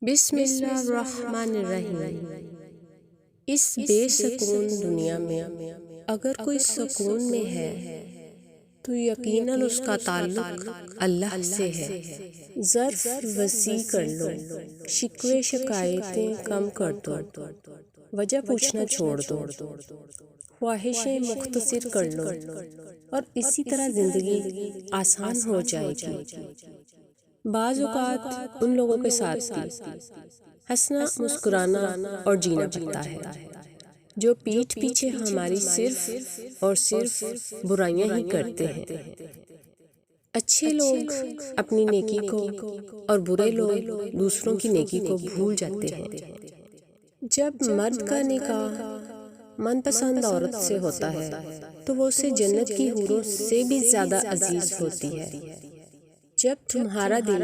بسم اللہ الرحمن الرحیم۔ اس بے سکون دنیا میں اگر کوئی سکون میں ہے تو یقیناً اس کا تعلق اللہ سے ہے۔ ظرف وسیع کر لو، شکوے شکایتیں کم کر دو، وجہ پوچھنا چھوڑ دو، خواہشیں مختصر کر لو اور اسی طرح زندگی آسان ہو جائے گی۔ بعض اوقات ان لوگوں کے ساتھ بھی ہنسنا، مسکرانا اور جینا پڑتا ہے جو پیٹھ پیچھے ہماری صرف اور صرف برائیاں ہی کرتے ہیں۔ اچھے لوگ اپنی نیکی کو اور برے لوگ دوسروں کی نیکی کو بھول جاتے ہیں۔ جب مرد کا نکاح من پسند عورت سے ہوتا ہے تو وہ اسے جنت کی حوروں سے بھی زیادہ عزیز ہوتی ہے۔ جب تمہارا دل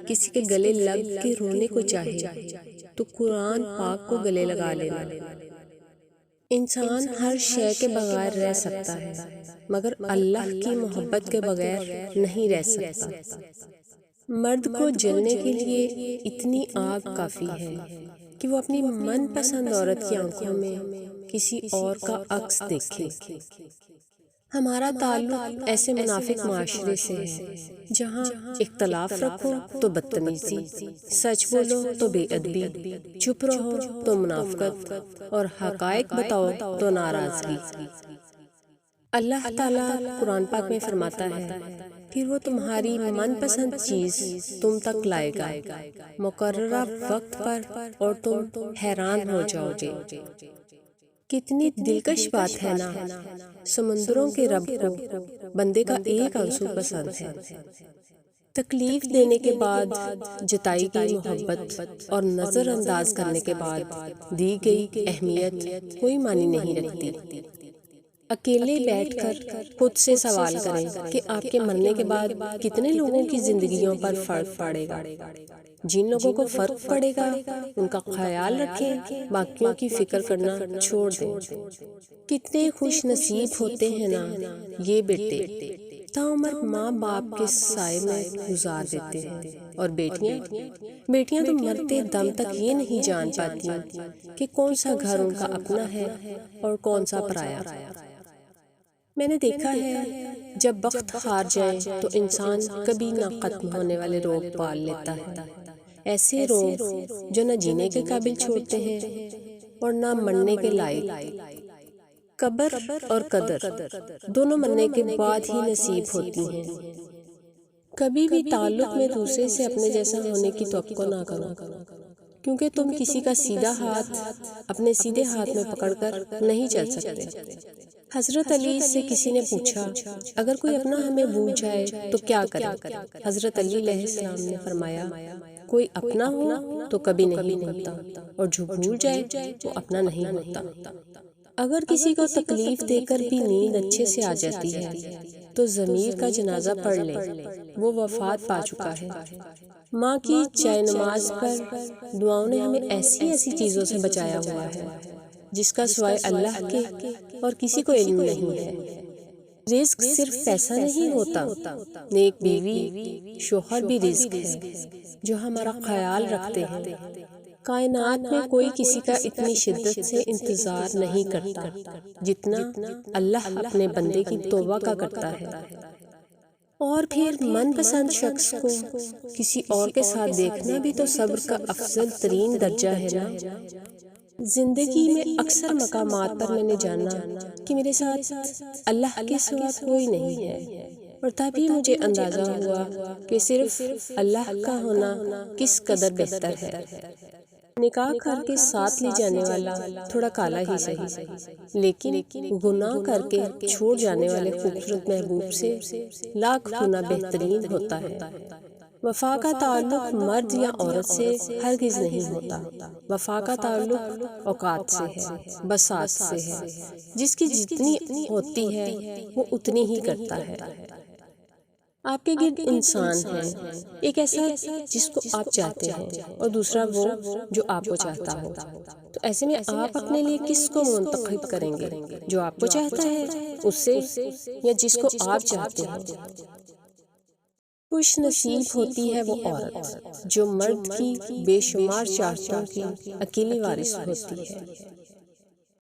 کسی کے گلے لگ کے رونے کو چاہے تو قرآن پاک کو گلے لگا لینا۔ انسان ہر شے کے بغیر رہ سکتا ہے مگر اللہ کی محبت کے بغیر نہیں رہ سکتا۔ مرد کو جلنے کے لیے اتنی آگ کافی ہے کہ وہ اپنی من پسند عورت کی آنکھوں میں کسی اور کا عکس دیکھے۔ ہمارا تعلق ایسے منافق معاشرے سے ہے جہاں اختلاف رکھو تو بدتمیزی، سچ بولو تو بے ادبی، چپ رہو تو منافقت اور حقائق بتاؤ تو ناراضگی۔ اللہ تعالیٰ قرآن پاک میں فرماتا ہے، پھر وہ تمہاری من پسند چیز تم تک لائے گا مقررہ وقت پر اور تم حیران ہو جاؤ گے۔ کتنی دلکش بات ہے نا، سمندروں کے رب کو بندے کا ایک آنسو پسند ہے۔ تکلیف دینے کے بعد جتائی گئی محبت اور نظر انداز کرنے کے بعد دی گئی اہمیت کوئی معنی نہیں رکھتی۔ اکیلے بیٹھ کر خود سے سوال کریں کہ آپ کے مرنے کے بعد کتنے لوگوں کی زندگیوں پر فرق پڑے گا۔ جن لوگوں کو فرق پڑے گا ان کا خیال رکھیں، باقیوں کی فکر کرنا چھوڑ دیں۔ کتنے خوش نصیب ہوتے ہیں نا یہ بیٹے، تاعمر ماں باپ کے سائے میں گزار دیتے ہیں، اور بیٹیاں تو مرتے دم تک یہ نہیں جان پاتی کہ کون سا گھر ان کا اپنا ہے اور کون سا پرایا۔ میں نے دیکھا ہے جب وقت ہار جائے تو انسان کبھی نہ ختم ہونے والے روگ پال لیتا ہے، ایسے روگ جو نہ جینے کے قابل چھوڑتے ہیں اور نہ مرنے کے لائق۔ قبر اور قدر دونوں مرنے کے بعد ہی نصیب ہوتی ہیں۔ کبھی بھی تعلق میں دوسرے سے اپنے جیسا ہونے کی توقع نہ کرو، کیونکہ تم کسی کا سیدھا ہاتھ اپنے سیدھے ہاتھ میں پکڑ کر نہیں چل سکتے۔ حضرت علی سے کسی نے پوچھا، اگر کوئی اپنا ہمیں بھول جائے تو کیا کرے؟ حضرت علی علیہ السلام نے فرمایا، کوئی اپنا ہو تو کبھی نہیں ہوتا، اور جو بھول جائے وہ اپنا نہیں ہوتا۔ اگر کسی کو تکلیف دے کر بھی نیند اچھے سے آ جاتی ہے تو ضمیر کا جنازہ پڑھ لے، وہ وفات پا چکا ہے۔ ماں کی چائے نماز پر دعاؤں نے ہمیں ایسی چیزوں سے بچایا ہوا ہے جس کا سوائے اللہ کے اور کسی کو علم نہیں ہے۔ رزق صرف پیسہ نہیں ہوتا، نیک بیوی شوہر بھی رزق ہے جو ہمارا خیال رکھتے ہیں۔ کائنات میں کوئی کسی کا اتنی شدت سے انتظار نہیں کرتا جتنا اللہ اپنے بندے کی توبہ کا کرتا ہے۔ اور پھر من پسند شخص کو کسی اور کے ساتھ دیکھنا بھی تو صبر کا افضل ترین درجہ ہے نا۔ زندگی میں اکثر مقامات پر میں نے جانا کہ میرے ساتھ اللہ کے سوا کوئی نہیں ہے، اور تبھی مجھے اندازہ ہوا کہ صرف اللہ کا ہونا کس قدر بہتر ہے۔ نکاح کر کے ساتھ لی جانے والا تھوڑا کالا ہی صحیح، لیکن گناہ کر کے چھوڑ جانے والے خوبصورت محبوب سے لاکھ گنا بہترین ہوتا ہے۔ وفا کا تعلق مرد یا عورت سے ہرگز نہیں ہوتا، وفا کا تعلق اوقات سے ہے، بساط سے ہے۔ جس کی جتنی ہوتی ہے وہ اتنی ہی کرتا ہے۔ آپ کے گرد انسان ہیں، ایک ایسا جس کو آپ چاہتے ہیں اور دوسرا وہ جو آپ کو چاہتا ہو، تو ایسے میں آپ اپنے لیے کس کو منتخب کریں گے؟ جو آپ کو چاہتا ہے اس سے، یا جس کو آپ چاہتے ہیں؟ خوش نصیب ہوتی ہے وہ عورت جو مرد کی بے شمار چاہتوں کی اکیلی وارث ہوتی ہے۔